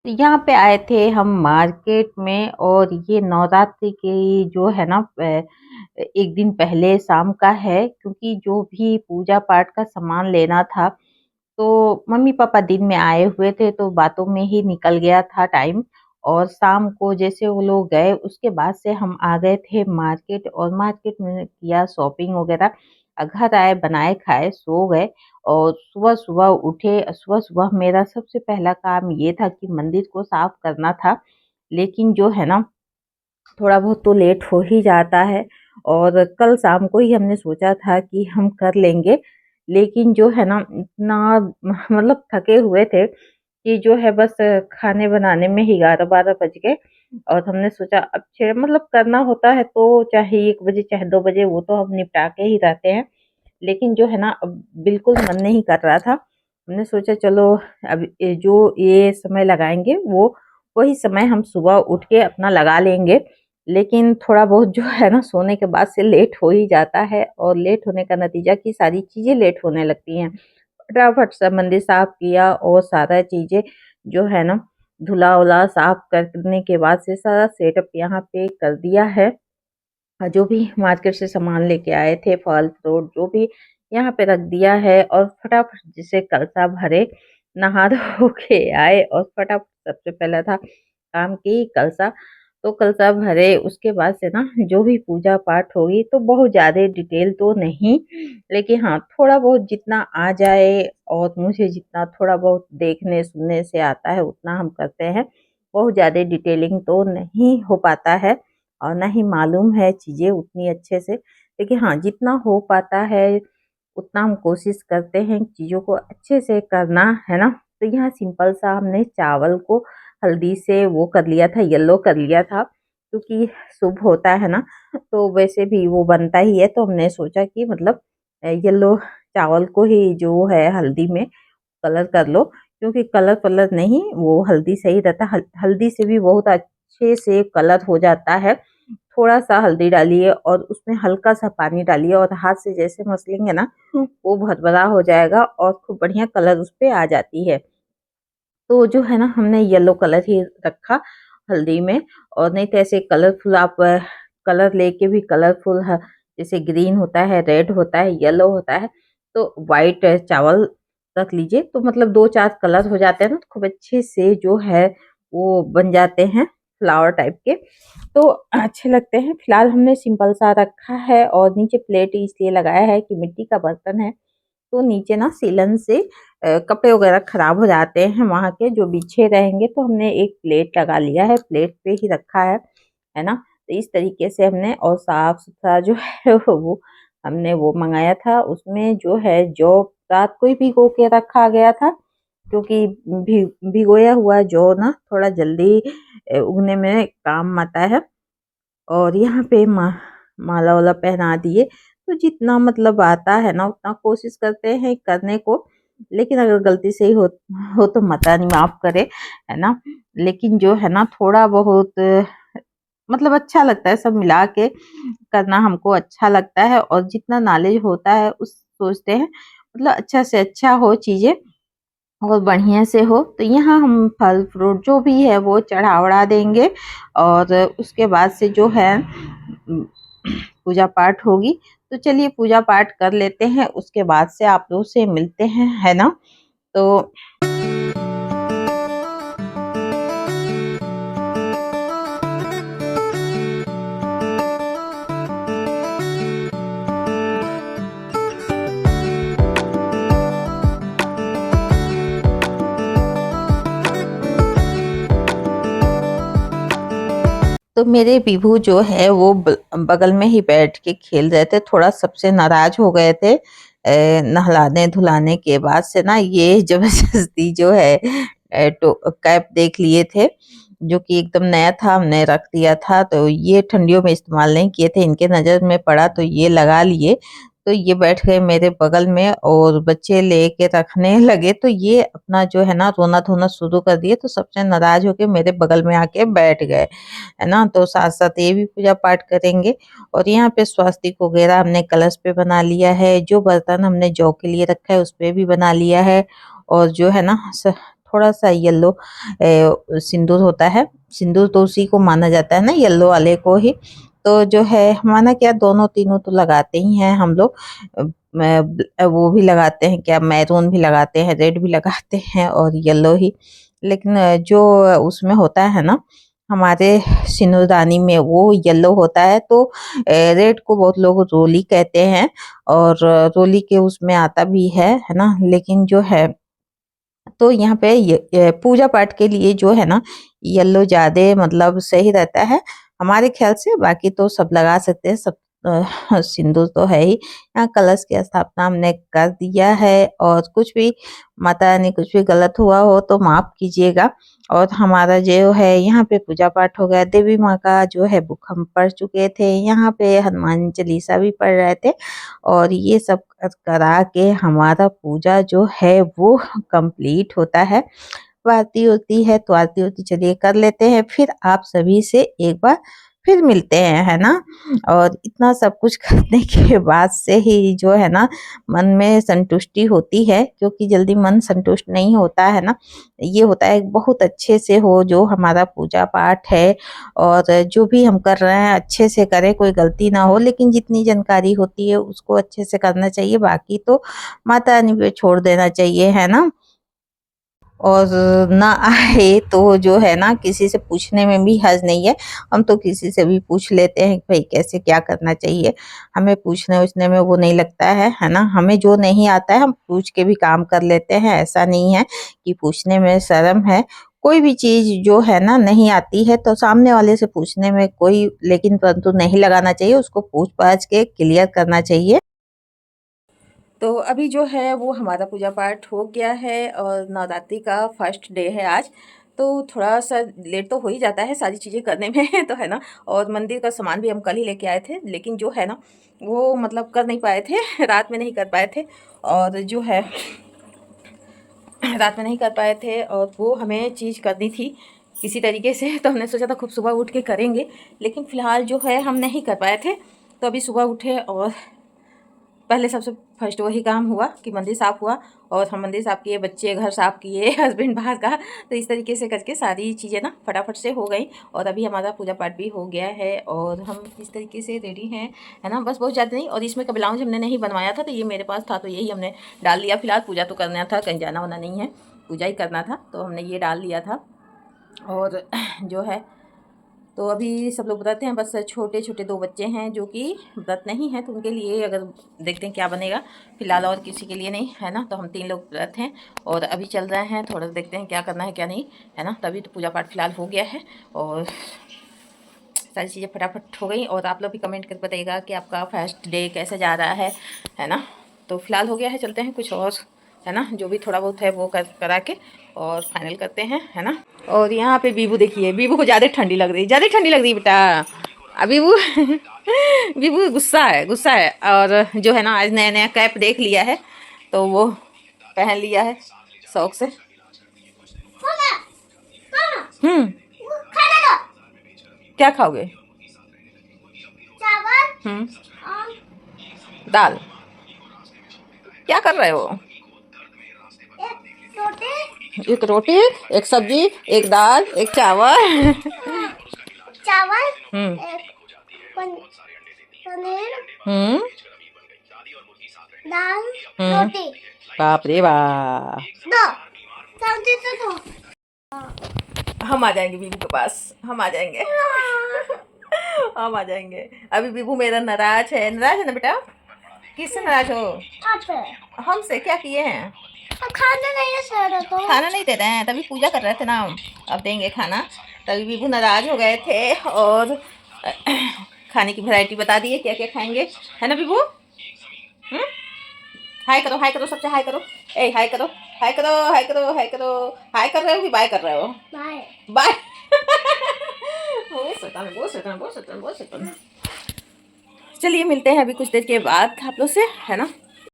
यहाँ पे आए थे हम मार्केट में, और ये नवरात्रि की जो है ना, एक दिन पहले शाम का है, क्योंकि जो भी पूजा पाठ का सामान लेना था, तो मम्मी पापा दिन में आए हुए थे तो बातों में ही निकल गया था टाइम। और शाम को जैसे वो लोग गए, उसके बाद से हम आ गए थे मार्केट, और मार्केट में किया शॉपिंग वगैरह। घर आए, बनाए, खाए, सो गए। और सुबह सुबह उठे, सुबह सुबह मेरा सबसे पहला काम ये था कि मंदिर को साफ करना था। लेकिन जो है ना, थोड़ा बहुत तो लेट हो ही जाता है। और कल शाम को ही हमने सोचा था कि हम कर लेंगे, लेकिन जो है ना, इतना मतलब थके हुए थे कि जो है बस खाने बनाने में ही 11-12 बज गए। और हमने सोचा अब मतलब करना होता है तो चाहे 1 बजे चाहे 2 बजे, वो तो हम निपटा के ही रहते हैं। लेकिन जो है ना, अब बिल्कुल मन नहीं कर रहा था। हमने सोचा चलो, अब जो ये समय लगाएंगे वो वही समय हम सुबह उठ के अपना लगा लेंगे। लेकिन थोड़ा बहुत जो है ना, सोने के बाद से लेट हो ही जाता है, और लेट होने का नतीजा कि सारी चीजें लेट होने लगती हैं। फटाफट से मंदिर साफ किया, और सारा चीजें जो है ना, धुला उला साफ करने के बाद से सारा सेटअप यहाँ पे कर दिया है। जो भी मार्केट से सामान लेके आए थे, फल फ्रूट जो भी, यहाँ पे रख दिया है। और फटाफट जिसे कलसा भरे, नहा धो के आए, और फटाफट सबसे पहला था काम की कलसा। तो कलसा भरे, उसके बाद से ना जो भी पूजा पाठ होगी, तो बहुत ज्यादा डिटेल तो नहीं, लेकिन हाँ थोड़ा बहुत जितना आ जाए, और मुझे जितना थोड़ा बहुत देखने सुनने से आता है उतना हम करते हैं। बहुत ज्यादा डिटेलिंग तो नहीं हो पाता है, और ना ही मालूम है चीजें उतनी अच्छे से। लेकिन हाँ, जितना हो पाता है उतना हम कोशिश करते हैं चीजों को अच्छे से करना, है ना। तो यहाँ सिंपल सा हमने चावल को हल्दी से वो कर लिया था, येलो कर लिया था, क्योंकि शुभ होता है ना। तो वैसे भी वो बनता ही है, तो हमने सोचा कि मतलब येलो चावल को ही जो है हल्दी में कलर कर लो, क्योंकि कलर कलर नहीं, वो हल्दी सही रहता है। हल्दी से भी बहुत अच्छे से कलर हो जाता है। थोड़ा सा हल्दी डालिए, और उसमें हल्का सा पानी डालिए, और हाथ से जैसे मसलेंगे ना, वो भरभरा हो जाएगा, और खूब बढ़िया कलर उस पे आ जाती है। तो जो है ना, हमने येलो कलर ही रखा हल्दी में। और नहीं तो ऐसे कलरफुल आप कलर लेके भी कलरफुल, जैसे ग्रीन होता है, रेड होता है, येलो होता है, तो वाइट चावल रख लीजिए, तो मतलब 2-4 कलर हो जाते हैं ना, तो खूब अच्छे से जो है वो बन जाते हैं, फ्लावर टाइप के, तो अच्छे लगते हैं। फिलहाल हमने सिंपल सा रखा है, और नीचे प्लेट इसलिए लगाया है कि मिट्टी का बर्तन है, तो नीचे ना सीलन से कपड़े वगैरह खराब हो जाते हैं वहां के, जो बिछे रहेंगे, तो हमने एक प्लेट लगा लिया है, प्लेट पे ही रखा है ना। तो इस तरीके से हमने, और साफ सुथरा जो है वो हमने वो मंगाया था, उसमें जो है जो रात को ही भिगो के रखा गया था, क्योंकि भिगोया हुआ जो ना थोड़ा जल्दी उगने में काम आता है। और यहाँ पे माला वाला पहना दिए। तो जितना मतलब आता है ना, उतना कोशिश करते हैं करने को। लेकिन अगर गलती से ही हो तो माता नहीं माफ करे, है ना। लेकिन जो है ना, थोड़ा बहुत मतलब अच्छा लगता है, सब मिला के करना हमको अच्छा लगता है। और जितना नॉलेज होता है उस सोचते हैं मतलब अच्छा से अच्छा हो चीजें, और बढ़िया से हो। तो यहाँ हम फल फ्रूट जो भी है वो चढ़ावड़ा देंगे, और उसके बाद से जो है पूजा पाठ होगी। तो चलिए पूजा पाठ कर लेते हैं, उसके बाद से आप लोग से मिलते हैं, है ना। तो मेरे विभू जो है वो बगल में ही बैठ के खेल रहे थे, थोड़ा सबसे नाराज हो गए थे। नहलाने धुलाने के बाद से ना, ये जबरदस्ती जो है तो कैप देख लिए थे, जो कि एकदम नया था, हमने रख दिया था। तो ये ठंडियों में इस्तेमाल नहीं किए थे, इनके नज़र में पड़ा तो ये लगा लिए। तो ये बैठ गए मेरे बगल में, और बच्चे लेके रखने लगे, तो ये अपना जो है ना रोना धोना शुरू कर दिए। तो सबसे नाराज होके मेरे बगल में आके बैठ गए, है ना। तो साथ साथ ये भी पूजा पाठ करेंगे। और यहाँ पे स्वास्तिक वगैरह हमने कलश पे बना लिया है, जो बर्तन हमने जौ के लिए रखा है उस पे भी बना लिया है। और जो है ना थोड़ा सा येलो सिंदूर होता है, सिंदूर तो उसी को माना जाता है ना, येलो वाले को ही। तो जो है हमारा क्या दोनों तीनों तो लगाते ही हैं हम लोग। वो भी लगाते हैं, क्या मैरून भी लगाते हैं, रेड भी लगाते हैं और येलो ही। लेकिन जो उसमें होता है ना हमारे सिंदूरदानी में, वो येलो होता है। तो रेड को बहुत लोग रोली कहते हैं और रोली के उसमें आता भी है ना। लेकिन जो है तो यहाँ पे ये पूजा पाठ के लिए जो है ना येलो ज्यादा मतलब सही रहता है हमारे ख्याल से। बाकी तो सब लगा सकते हैं, सब सिंदूर तो है ही। यहाँ कलश की स्थापना हमने कर दिया है और कुछ भी माता रानी कुछ भी गलत हुआ हो तो माफ कीजिएगा। और हमारा जो है यहाँ पे पूजा पाठ हो गया, देवी माँ का जो है बुक हम पढ़ चुके थे, यहाँ पे हनुमान चालीसा भी पढ़ रहे थे। और ये सब करा के हमारा पूजा जो है वो कंप्लीट होता है। तो आरती होती है तो आरती होती चलिए कर लेते हैं, फिर आप सभी से एक बार फिर मिलते हैं, है ना। और इतना सब कुछ करने के बाद से ही जो है ना मन में संतुष्टि होती है, क्योंकि जल्दी मन संतुष्ट नहीं होता है ना। ये होता है बहुत अच्छे से हो जो हमारा पूजा पाठ है, और जो भी हम कर रहे हैं अच्छे से करें, कोई गलती ना हो। लेकिन जितनी जानकारी होती है उसको अच्छे से करना चाहिए, बाकी तो माता रानी पे छोड़ देना चाहिए, है ना। और ना आए तो जो है ना किसी से पूछने में भी हर्ज नहीं है। हम तो किसी से भी पूछ लेते हैं कि भाई कैसे क्या करना चाहिए, हमें पूछने उछने में वो नहीं लगता है ना। हमें जो नहीं आता है हम पूछ के भी काम कर लेते हैं, ऐसा नहीं है कि पूछने में शर्म है। कोई भी चीज जो है ना नहीं आती है तो सामने वाले से पूछने में कोई लेकिन परंतु नहीं लगाना चाहिए, उसको पूछ पाछ के क्लियर करना चाहिए। तो अभी जो है वो हमारा पूजा पाठ हो गया है और नवरात्रि का फर्स्ट डे है आज। तो थोड़ा सा लेट तो हो ही जाता है सारी चीज़ें करने में तो है ना। और मंदिर का सामान भी हम कल ही लेके आए थे, लेकिन जो है ना वो मतलब कर नहीं पाए थे रात में नहीं कर पाए थे। और जो है रात में नहीं कर पाए थे और वो हमें चीज़ करनी थी किसी तरीके से, तो हमने सोचा था खूब सुबह उठ के करेंगे, लेकिन फ़िलहाल जो है हम नहीं कर पाए थे। तो अभी सुबह उठे और पहले सबसे फर्स्ट वही काम हुआ कि मंदिर साफ़ हुआ, और हम मंदिर साफ़ किए, बच्चे घर साफ़ किए, हस्बैंड बाहर का। तो इस तरीके से करके सारी चीज़ें ना फटाफट से हो गई। और अभी हमारा पूजा पाठ भी हो गया है और हम इस तरीके से रेडी हैं, है ना। बस बहुत ज़्यादा नहीं। और इसमें का ब्लाउज हमने नहीं बनवाया था, तो ये मेरे पास था तो यही हमने डाल लिया। फिलहाल पूजा तो करना था, कहीं जाना वाना नहीं है, पूजा ही करना था, तो हमने ये डाल लिया था। और जो है तो अभी सब लोग व्रत हैं, बस छोटे छोटे 2 बच्चे हैं जो कि व्रत नहीं है, तो उनके लिए अगर देखते हैं क्या बनेगा। फिलहाल और किसी के लिए नहीं, है ना। तो हम 3 लोग व्रत हैं और अभी चल रहे हैं, थोड़ा देखते हैं क्या करना है क्या नहीं, है ना। तभी तो पूजा पाठ फिलहाल हो गया है और सारी चीज़ें फटाफट हो गई। और आप लोग भी कमेंट कर बताइएगा कि आपका फर्स्ट डे कैसे जा रहा है ना। तो फिलहाल हो गया है, चलते हैं कुछ और, है ना, जो भी थोड़ा बहुत है वो करा के और फाइनल करते हैं, है ना। और यहाँ पे बीबू देखिए, बीबू को ज़्यादा ठंडी लग रही, ज़्यादा ठंडी लग रही बेटा। अभी वो बीबू गुस्सा है, गुस्सा है। और जो है ना आज नया नया कैप देख लिया है तो वो पहन लिया है शौक से। हम्म, क्या खाओगे? दाल। क्या कर रहे हो? एक रोटी, एक सब्जी, एक दाल, एक चावल। चावल, हम्म पनीर, हम्म दाल, हम्म। रोटी। बाप रे बाप। दो सब्जी तो दो। हम आ जाएंगे बीबू के पास, हम आ जाएंगे। हम आ जाएंगे। अभी बीबू मेरा नाराज है, नाराज है ना बेटा? किससे नाराज हो? हमसे क्या किए हैं? खाना नहीं है सर, तो खाना नहीं दे रहे हैं, तभी पूजा कर रहे थे ना हम, अब देंगे खाना। तभी बीबू नाराज हो गए थे और खाने की वैरायटी बता दिए क्या क्या खाएंगे, है ना बीबू। हाय करो, हाय करो, सबसे हाय करो। ए हाय करो, हाय करो, हाय करो, हाय करो। हाय कर रहे हो कि बाय कर रहे हो? Bye bye. बहुत शैतान, बहुत शैतान, बहुत शैतान, बहुत शैतान। चलिए मिलते हैं अभी कुछ देर के बाद आप लोग से, है ना।